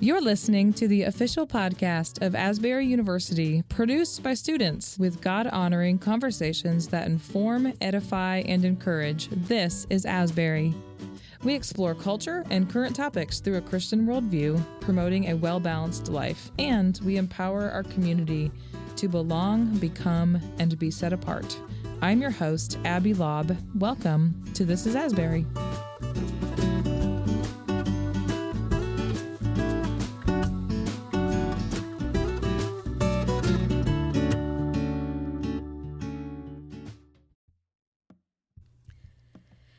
You're listening to the official podcast of Asbury University, produced by students with God-honoring conversations that inform, edify, and encourage. This is Asbury. We explore culture and current topics through a Christian worldview, promoting a well-balanced life, and we empower our community to belong, become, and be set apart. I'm your host, Abby Lobb. Welcome to This is Asbury.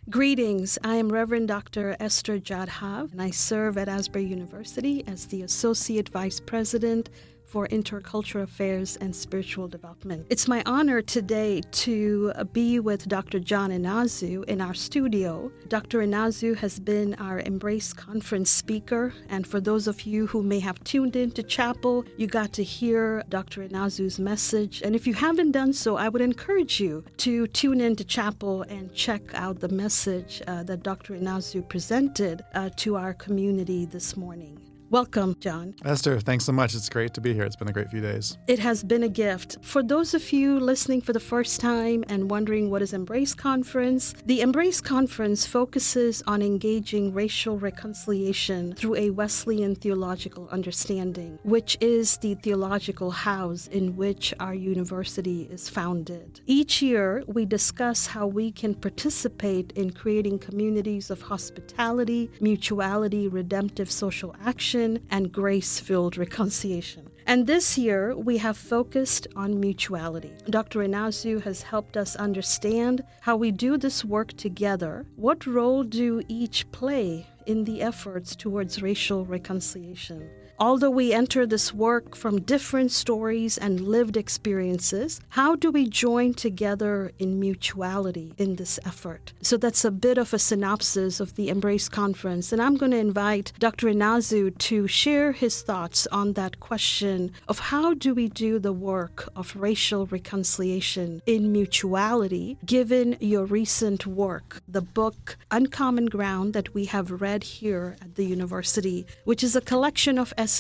Greetings. I am Reverend Dr. Esther Jadhav, and I serve at Asbury University as the Associate Vice President for Intercultural Affairs and Spiritual Development. It's my honor today to be with Dr. John Inazu in our studio. Dr. Inazu has been our Embrace Conference speaker, and for those of you who may have tuned into chapel, you got to hear Dr. Inazu's message. And if you haven't done so, I would encourage you to tune into chapel and check out the message that Dr. Inazu presented to our community this morning. Welcome, John. Esther, thanks so much. It's great to be here. It's been a great few days. It has been a gift. For those of you listening for the first time and wondering what is Embrace Conference, the Embrace Conference focuses on engaging racial reconciliation through a Wesleyan theological understanding, which is the theological house in which our university is founded. Each year, we discuss how we can participate in creating communities of hospitality, mutuality, redemptive social action, and grace-filled reconciliation. And this year, we have focused on mutuality. Dr. Inazu has helped us understand how we do this work together. What role do each play in the efforts towards racial reconciliation? Although we enter this work from different stories and lived experiences, how do we join together in mutuality in this effort? So that's a bit of a synopsis of the Embrace Conference, and I'm going to invite Dr. Inazu to share his thoughts on that question of how do we do the work of racial reconciliation in mutuality, given your recent work, the book Uncommon Ground that we have read here at the university, which is a collection of essays.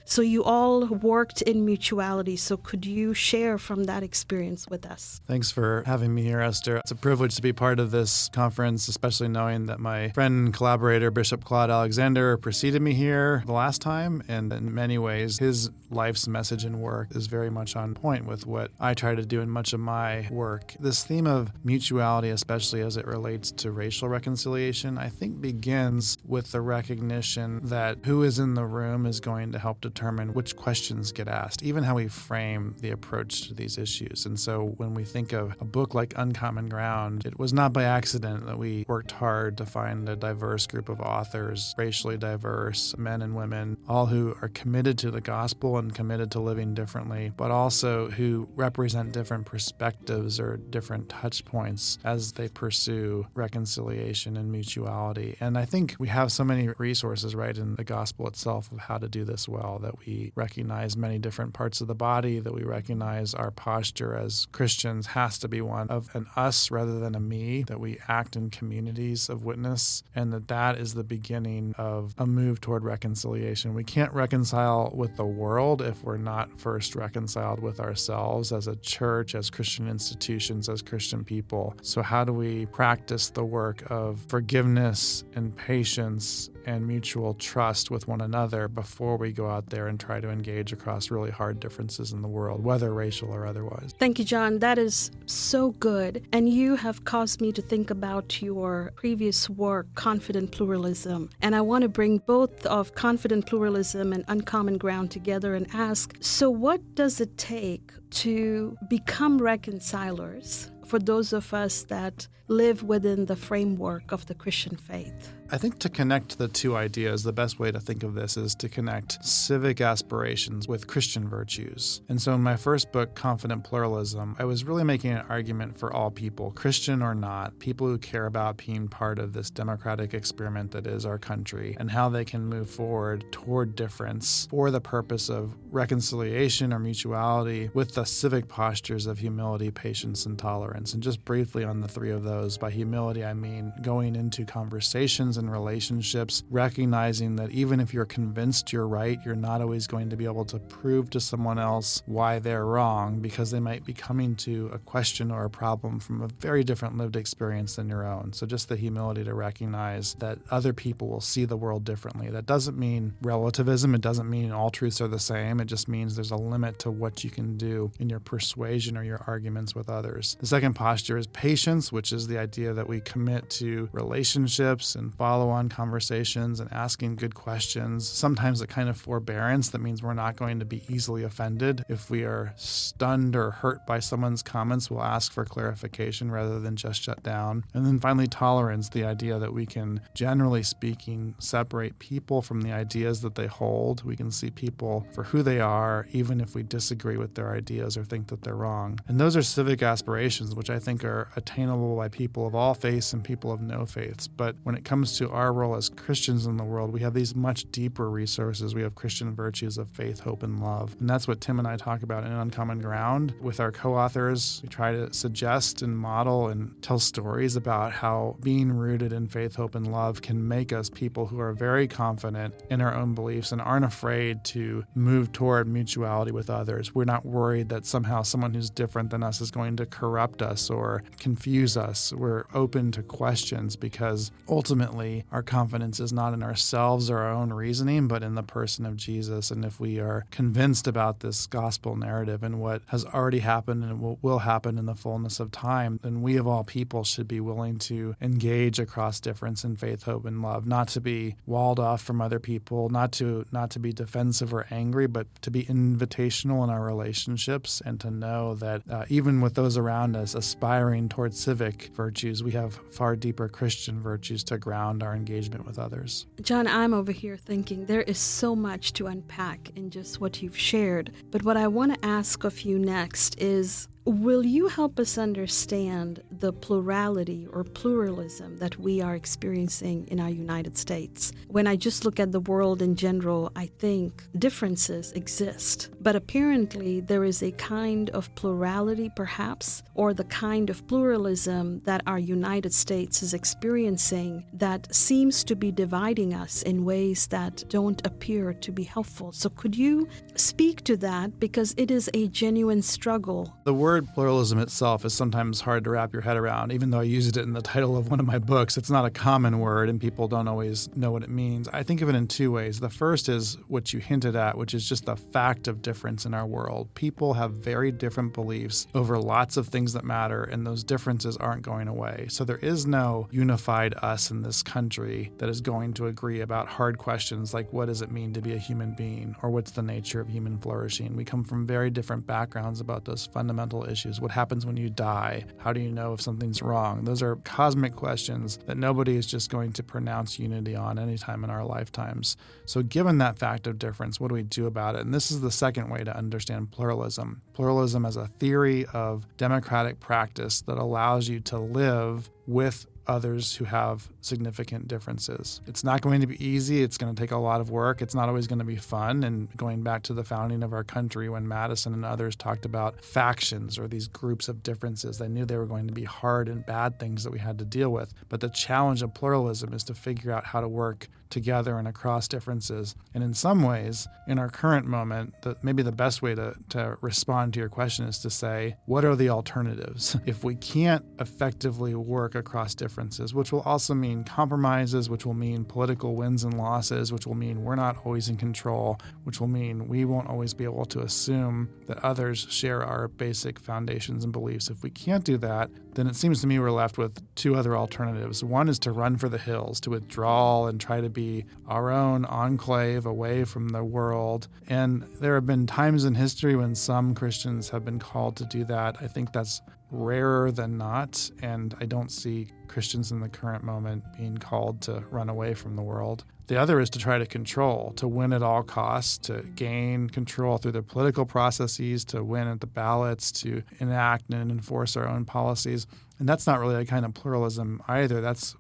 So you all worked in mutuality, so could you share from that experience with us? Thanks for having me here, Esther. It's a privilege to be part of this conference, especially knowing that my friend and collaborator, Bishop Claude Alexander, preceded me here the last time, and in many ways, his life's message and work is very much on point with what I try to do in much of my work. This theme of mutuality, especially as it relates to racial reconciliation, I think begins with the recognition that who is in the room is going to help determine which questions get asked, even how we frame the approach to these issues. And so when we think of a book like Uncommon Ground, it was not by accident that we worked hard to find a diverse group of authors, racially diverse men and women, all who are committed to the gospel and committed to living differently, but also who represent different perspectives or different touch points as they pursue reconciliation and mutuality. And I think we have so many resources, right, in the gospel itself of how to do this well, that we recognize many different parts of the body, that we recognize our posture as Christians has to be one of an us rather than a me, that we act in communities of witness, and that is the beginning of a move toward reconciliation. We can't reconcile with the world if we're not first reconciled with ourselves as a church, as Christian institutions, as Christian people. So how do we practice the work of forgiveness and patience and mutual trust with one another before we go out there and try to engage across really hard differences in the world, whether racial or otherwise? Thank you, John. That is so good. And you have caused me to think about your previous work, Confident Pluralism. And I want to bring both of Confident Pluralism and Uncommon Ground together and ask, so what does it take to become reconcilers for those of us that live within the framework of the Christian faith? I think to connect the two ideas, the best way to think of this is to connect civic aspirations with Christian virtues. And so in my first book, Confident Pluralism, I was really making an argument for all people, Christian or not, people who care about being part of this democratic experiment that is our country, and how they can move forward toward difference for the purpose of reconciliation or mutuality with the civic postures of humility, patience, and tolerance. And just briefly on the three of those, by humility, I mean going into conversations questions in relationships, recognizing that even if you're convinced you're right, you're not always going to be able to prove to someone else why they're wrong, because they might be coming to a question or a problem from a very different lived experience than your own. So just the humility to recognize that other people will see the world differently. That doesn't mean relativism. It doesn't mean all truths are the same. It just means there's a limit to what you can do in your persuasion or your arguments with others. The second posture is patience, which is the idea that we commit to relationships and follow-on conversations and asking good questions. Sometimes a kind of forbearance that means we're not going to be easily offended. If we are stunned or hurt by someone's comments, we'll ask for clarification rather than just shut down. And then finally, tolerance, the idea that we can, generally speaking, separate people from the ideas that they hold. We can see people for who they are, even if we disagree with their ideas or think that they're wrong. And those are civic aspirations, which I think are attainable by people of all faiths and people of no faiths. But when it comes to our role as Christians in the world, we have these much deeper resources. We have Christian virtues of faith, hope, and love. And that's what Tim and I talk about in Uncommon Ground. With our co-authors, we try to suggest and model and tell stories about how being rooted in faith, hope, and love can make us people who are very confident in our own beliefs and aren't afraid to move toward mutuality with others. We're not worried that somehow someone who's different than us is going to corrupt us or confuse us. We're open to questions because ultimately our confidence is not in ourselves or our own reasoning, but in the person of Jesus. And if we are convinced about this gospel narrative and what has already happened and what will happen in the fullness of time, then we of all people should be willing to engage across difference in faith, hope, and love, not to be walled off from other people, not to be defensive or angry, but to be invitational in our relationships and to know that even with those around us aspiring towards civic virtues, we have far deeper Christian virtues to ground our engagement with others. John, I'm over here thinking there is so much to unpack in just what you've shared. But what I want to ask of you next is, will you help us understand the plurality or pluralism that we are experiencing in our United States? When I just look at the world in general, I think differences exist. But apparently there is a kind of plurality, perhaps, or the kind of pluralism that our United States is experiencing that seems to be dividing us in ways that don't appear to be helpful. So could you speak to that? Because it is a genuine struggle. The word pluralism itself is sometimes hard to wrap your head around. Even though I used it in the title of one of my books, it's not a common word and people don't always know what it means. I think of it in two ways. The first is what you hinted at, which is just the fact of difference in our world. People have very different beliefs over lots of things that matter, and those differences aren't going away. So there is no unified us in this country that is going to agree about hard questions like what does it mean to be a human being, or what's the nature of human flourishing. We come from very different backgrounds about those fundamental issues. What happens when you die? How do you know if something's wrong? Those are cosmic questions that nobody is just going to pronounce unity on anytime in our lifetimes. So given that fact of difference, what do we do about it? And this is the second way to understand pluralism. Pluralism as a theory of democratic practice that allows you to live with others who have significant differences. It's not going to be easy. It's going to take a lot of work. It's not always going to be fun. And going back to the founding of our country, when Madison and others talked about factions or these groups of differences, they knew they were going to be hard and bad things that we had to deal with. But the challenge of pluralism is to figure out how to work together and across differences. And in some ways, in our current moment, maybe the best way to respond to your question is to say, what are the alternatives? If we can't effectively work across differences, which will also mean compromises, which will mean political wins and losses, which will mean we're not always in control, which will mean we won't always be able to assume that others share our basic foundations and beliefs. If we can't do that, then it seems to me we're left with two other alternatives. One is to run for the hills, to withdraw and try to be our own enclave away from the world. And there have been times in history when some Christians have been called to do that. I think that's rarer than not, and I don't see Christians in the current moment being called to run away from the world. The other is to try to control, to win at all costs, to gain control through the political processes, to win at the ballots, to enact and enforce our own policies. And that's not really a kind of pluralism either. That's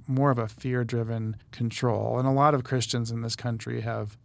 more of a fear-driven control. And a lot of Christians in this country have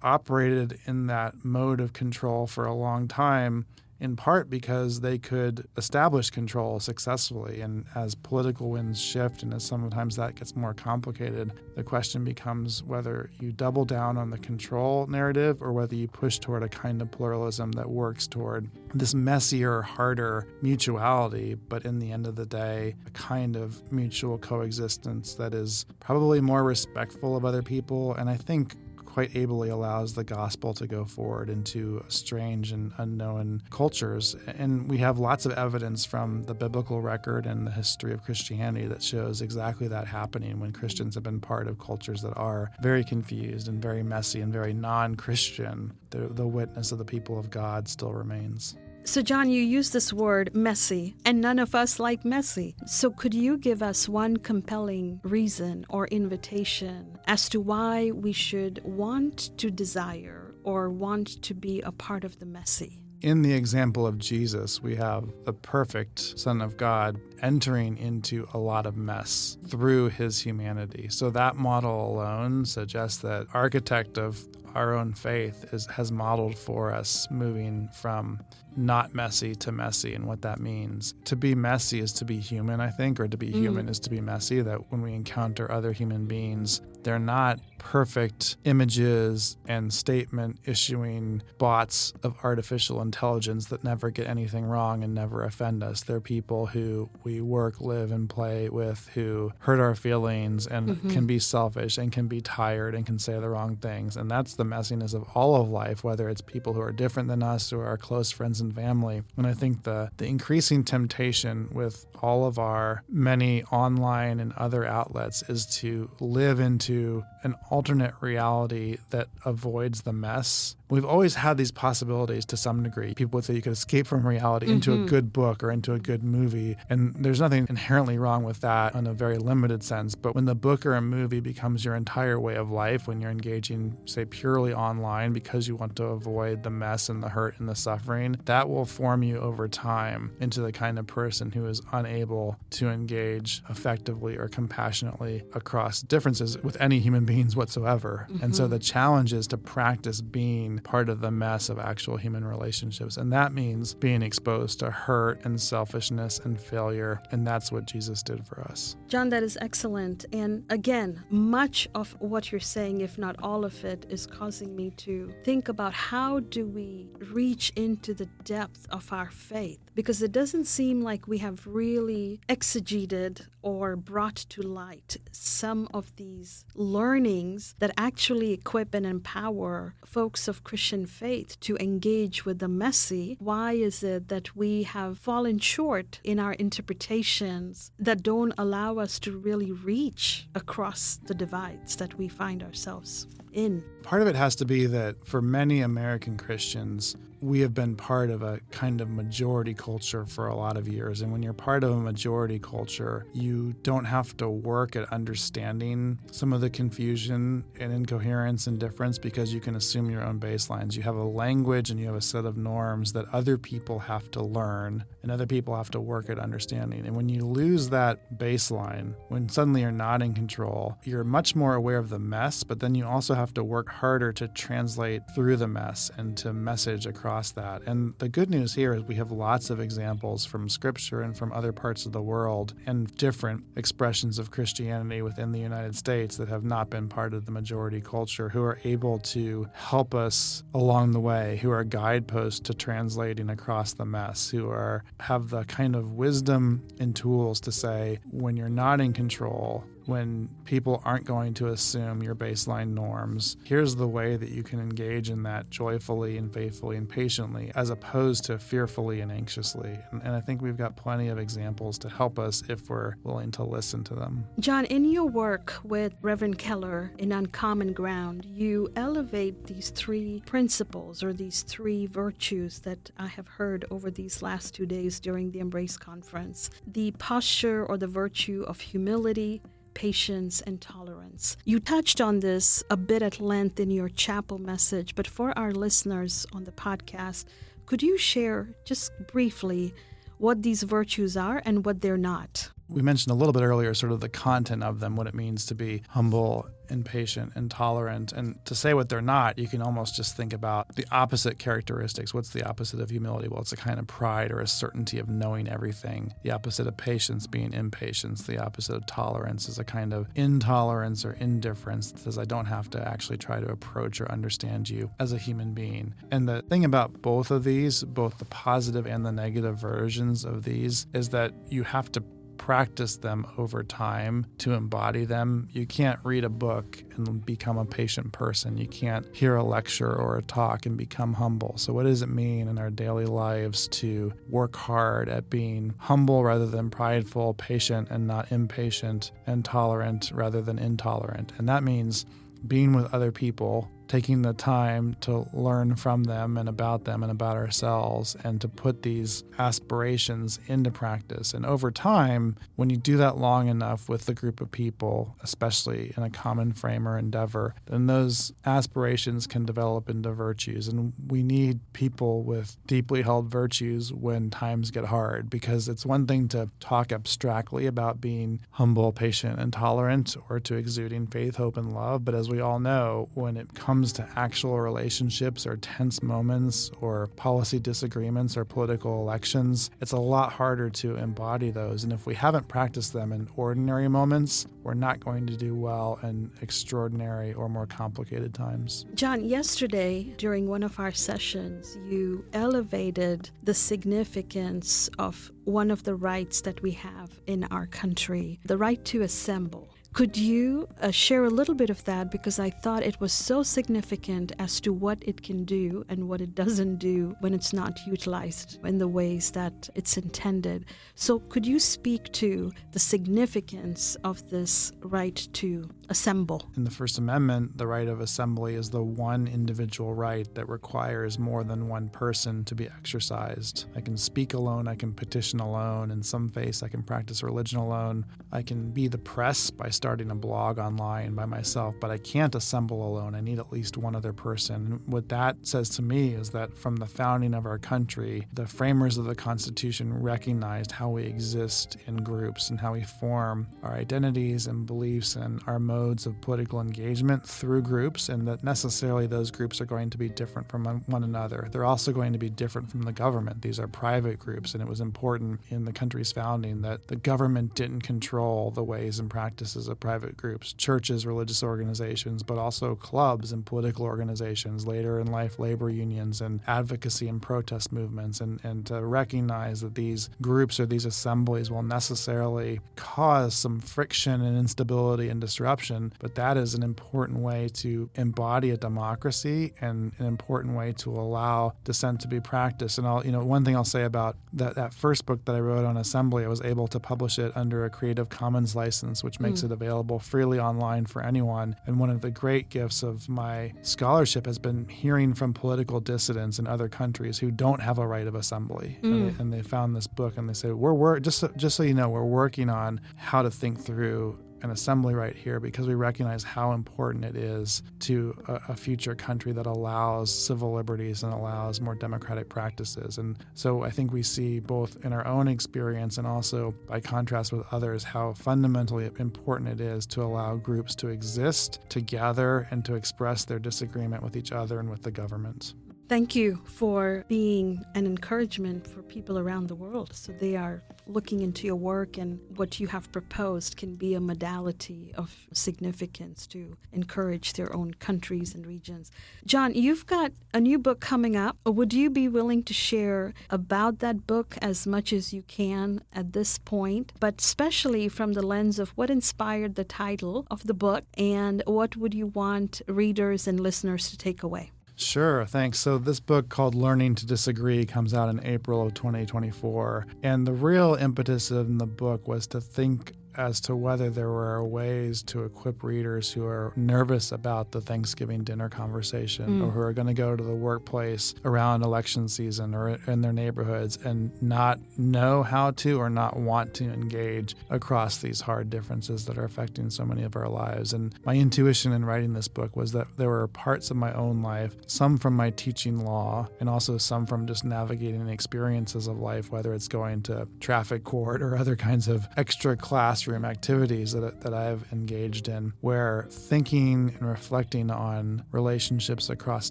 operated in that mode of control for a long time. in part because they could establish control successfully. And as political winds shift and as sometimes that gets more complicated, the question becomes whether you double down on the control narrative or whether you push toward a kind of pluralism that works toward this messier, harder mutuality, but in the end of the day, a kind of mutual coexistence that is probably more respectful of other people, and I think quite ably allows the gospel to go forward into strange and unknown cultures. And we have lots of evidence from the biblical record and the history of Christianity that shows exactly that happening when Christians have been part of cultures that are very confused and very messy and very non-Christian. The witness of the people of God still remains. So, John, you use this word messy, and none of us like messy. So could you give us one compelling reason or invitation as to why we should want to desire or want to be a part of the messy? In the example of Jesus, we have the perfect Son of God entering into a lot of mess through his humanity. So that model alone suggests that architect of our own faith has modeled for us moving from not messy to messy, and what that means. To be messy is to be human, I think, or to be human is to be messy, that when we encounter other human beings, they're not perfect images and statement issuing bots of artificial intelligence that never get anything wrong and never offend us. They're people who we work, live, and play with, who hurt our feelings and can be selfish and can be tired and can say the wrong things. And that's the messiness of all of life, whether it's people who are different than us or our close friends and family. And I think the increasing temptation with all of our many online and other outlets is to live into an alternate reality that avoids the mess. We've always had these possibilities to some degree. People would say you could escape from reality into a good book or into a good movie. And there's nothing inherently wrong with that in a very limited sense. But when the book or a movie becomes your entire way of life, when you're engaging, say, purely online because you want to avoid the mess and the hurt and the suffering, that will form you over time into the kind of person who is unable to engage effectively or compassionately across differences with any human beings whatsoever. And so the challenge is to practice being part of the mess of actual human relationships. And that means being exposed to hurt and selfishness and failure. And that's what Jesus did for us. John, that is excellent. And again, much of what you're saying, if not all of it, is causing me to think about how do we reach into the depth of our faith? Because it doesn't seem like we have really exegeted or brought to light some of these learnings that actually equip and empower folks of Christian faith to engage with the messy. Why is it that we have fallen short in our interpretations that don't allow us to really reach across the divides that we find ourselves in? Part of it has to be that for many American Christians, we have been part of a kind of majority culture for a lot of years. And when you're part of a majority culture, you don't have to work at understanding some of the confusion and incoherence and difference because you can assume your own baselines. You have a language and you have a set of norms that other people have to learn and other people have to work at understanding. And when you lose that baseline, when suddenly you're not in control, you're much more aware of the mess, but then you also have to work harder to translate through the mess and to message across that. And the good news here is we have lots of examples from Scripture and from other parts of the world and different expressions of Christianity within the United States that have not been part of the majority culture, who are able to help us along the way, who are guideposts to translating across the mess, who have the kind of wisdom and tools to say, when you're not in control, when people aren't going to assume your baseline norms, here's the way that you can engage in that joyfully and faithfully and patiently, as opposed to fearfully and anxiously. And I think we've got plenty of examples to help us if we're willing to listen to them. John, in your work with Reverend Keller in Uncommon Ground, you elevate these three principles or these three virtues that I have heard over these last 2 days during the Embrace Conference. The posture or the virtue of humility, patience, and tolerance. You touched on this a bit at length in your chapel message, but for our listeners on the podcast, could you share just briefly what these virtues are and what they're not? we mentioned a little bit earlier sort of the content of them, what it means to be humble and patient and tolerant. And to say what they're not, you can almost just think about the opposite characteristics. What's the opposite of humility? Well, it's a kind of pride or a certainty of knowing everything. The opposite of patience being impatience. The opposite of tolerance is a kind of intolerance or indifference that says I don't have to actually try to approach or understand you as a human being. And the thing about both of these, both the positive and the negative versions of these, is that you have to practice them over time to embody them. You can't read a book and become a patient person. You can't hear a lecture or a talk and become humble. So what does it mean in our daily lives to work hard at being humble rather than prideful, patient and not impatient, and tolerant rather than intolerant? And that means being with other people, taking the time to learn from them and about ourselves, and to put these aspirations into practice. And over time, when you do that long enough with a group of people, especially in a common frame or endeavor, then those aspirations can develop into virtues. And we need people with deeply held virtues when times get hard, because it's one thing to talk abstractly about being humble, patient, and tolerant, or to exuding faith, hope, and love. But as we all know, when it comes to actual relationships or tense moments or policy disagreements or political elections, it's a lot harder to embody those. And if we haven't practiced them in ordinary moments, we're not going to do well in extraordinary or more complicated times. John, yesterday during one of our sessions, you elevated the significance of one of the rights that we have in our country, the right to assemble. Could you share a little bit of that? Because I thought it was so significant as to what it can do and what it doesn't do when it's not utilized in the ways that it's intended. So could you speak to the significance of this right to assemble? In the First Amendment, the right of assembly is the one individual right that requires more than one person to be exercised. I can speak alone, I can petition alone, in some faiths I can practice religion alone, I can be the press by starting a blog online by myself, but I can't assemble alone. I need at least one other person. And what that says to me is that from the founding of our country, the framers of the Constitution recognized how we exist in groups and how we form our identities and beliefs and our modes of political engagement through groups, and that necessarily those groups are going to be different from one another. They're also going to be different from the government. These are private groups, and it was important in the country's founding that the government didn't control the ways and practices of private groups, churches, religious organizations, but also clubs and political organizations, later in life labor unions and advocacy and protest movements, and to recognize that these groups or these assemblies will necessarily cause some friction and instability and disruption, but that is an important way to embody a democracy and an important way to allow dissent to be practiced. And one thing I'll say about that first book that I wrote on assembly, I was able to publish it under a Creative Commons license, which makes it available freely online for anyone. And one of the great gifts of my scholarship has been hearing from political dissidents in other countries who don't have a right of assembly. And they found this book and they say, we're just so you know, we're working on how to think through an assembly right here, because we recognize how important it is to a future country that allows civil liberties and allows more democratic practices. And so I think we see both in our own experience and also by contrast with others how fundamentally important it is to allow groups to exist together and to express their disagreement with each other and with the government. Thank you for being an encouragement for people around the world. So they are looking into your work, and what you have proposed can be a modality of significance to encourage their own countries and regions. John, you've got a new book coming up. Would you be willing to share about that book as much as you can at this point, but especially from the lens of what inspired the title of the book and what would you want readers and listeners to take away? Sure, thanks. So this book called Learning to Disagree comes out in April of 2024. And the real impetus in the book was to think as to whether there were ways to equip readers who are nervous about the Thanksgiving dinner conversation or who are going to go to the workplace around election season or in their neighborhoods and not know how to or not want to engage across these hard differences that are affecting so many of our lives. And my intuition in writing this book was that there were parts of my own life, some from my teaching law and also some from just navigating the experiences of life, whether it's going to traffic court or other kinds of extra classroom activities that I've engaged in, where thinking and reflecting on relationships across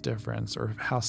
difference or how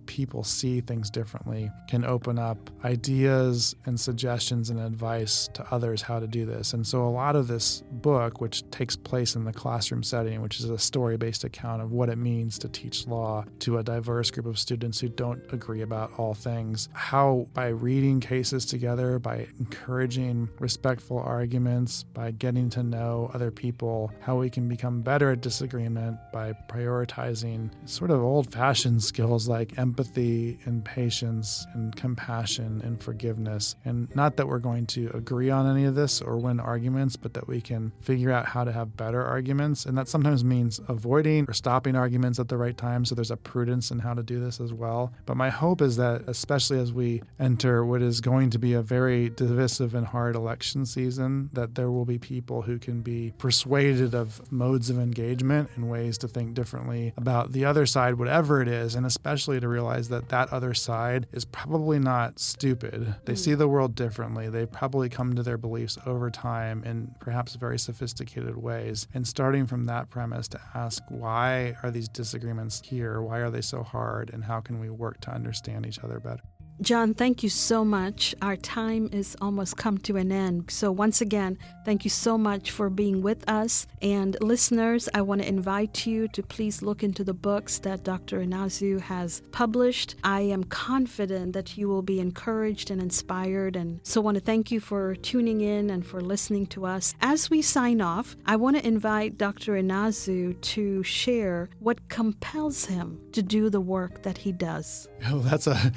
people see things differently can open up ideas and suggestions and advice to others how to do this. And so a lot of this book, which takes place in the classroom setting, which is a story-based account of what it means to teach law to a diverse group of students who don't agree about all things, how by reading cases together, by encouraging respectful arguments, by getting to know other people, how we can become better at disagreement by prioritizing sort of old-fashioned skills like empathy and patience and compassion and forgiveness. And not that we're going to agree on any of this or win arguments, but that we can figure out how to have better arguments. And that sometimes means avoiding or stopping arguments at the right time. So there's a prudence in how to do this as well. But my hope is that, especially as we enter what is going to be a very divisive and hard election season, that there will be people who can be persuaded of modes of engagement and ways to think differently about the other side, whatever it is, and especially to realize that that other side is probably not stupid. They see the world differently. They probably come to their beliefs over time in perhaps very sophisticated ways. And starting from that premise to ask, why are these disagreements here? Why are they so hard? And how can we work to understand each other better? John, thank you so much. Our time is almost come to an end. So once again, thank you so much for being with us. And listeners, I want to invite you to please look into the books that Dr. Inazu has published. I am confident that you will be encouraged and inspired. And so I want to thank you for tuning in and for listening to us. As we sign off, I want to invite Dr. Inazu to share what compels him to do the work that he does. Oh, that's a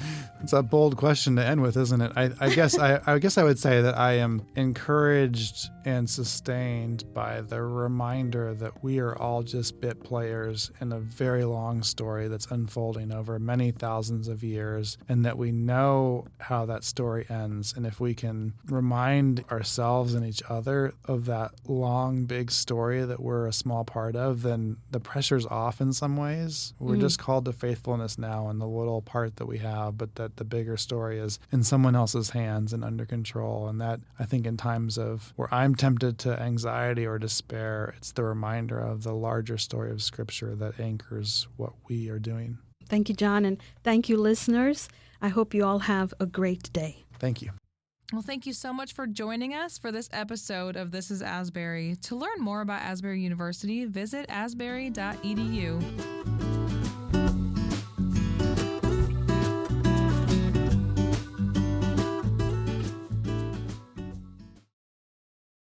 bold question to end with, isn't it? I guess I would say that I am encouraged and sustained by the reminder that we are all just bit players in a very long story that's unfolding over many thousands of years, and that we know how that story ends. And if we can remind ourselves and each other of that long, big story that we're a small part of, then the pressure's off in some ways. We're just called to faithfulness now in the little part that we have, but that the bigger story is in someone else's hands and under control. And that, I think, in times of where I'm tempted to anxiety or despair, it's the reminder of the larger story of Scripture that anchors what we are doing. Thank you, John, and thank you, listeners. I hope you all have a great day. Thank you. Well, thank you so much for joining us for this episode of This is Asbury. To learn more about Asbury University, visit asbury.edu.